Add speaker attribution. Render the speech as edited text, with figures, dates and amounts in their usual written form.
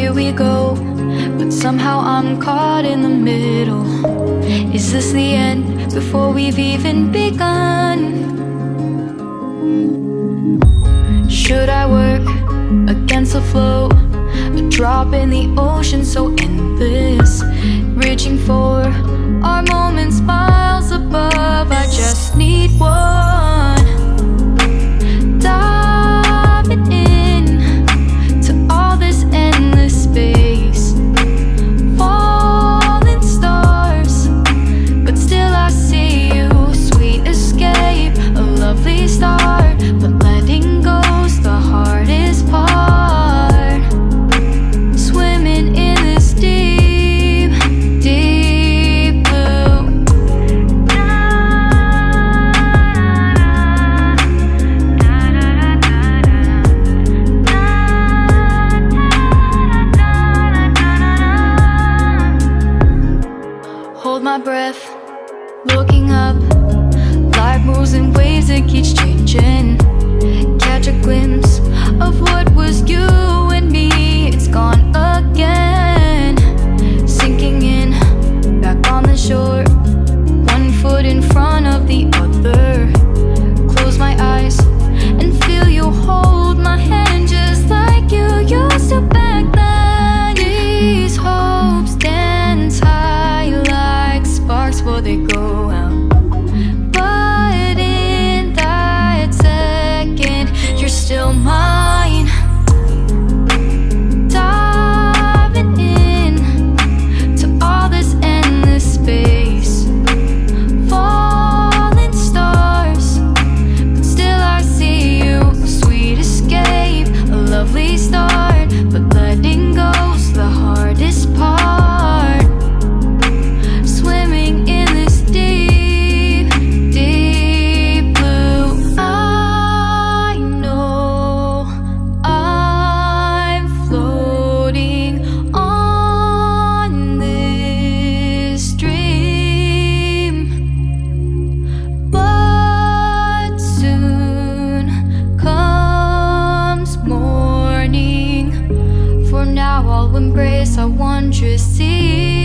Speaker 1: here we go, but somehow I'm caught in the middle. Is this the end before we've even begun? Should I work against the flow? A drop in the ocean so endless, reaching for our moments miles above. I just need one, diving in to all this endless space, falling stars, but still I see you. Sweet escape, a lovely start, but letting go's the hardest part. Swimming in this deep, deep blue. Hold my breath, looking up. Life moves in waves that keeps changing. Catch a glimpse of what was you and me. It's gone again, sinking in, back on the shore. One foot in front of the other. Close my eyes and feel you hold my hand just like you used to back then. These hopes dance high like sparks before they go out. But in that second, you're still mine. Diving in to all this endless space, falling stars, but still I see you. Sweet escape, a lovely start, but letting go's the hardest part. Swimming in this deep, deep blue. I know I'm floating on this dream, but soon comes morning. For now I'll embrace our wondrous sea.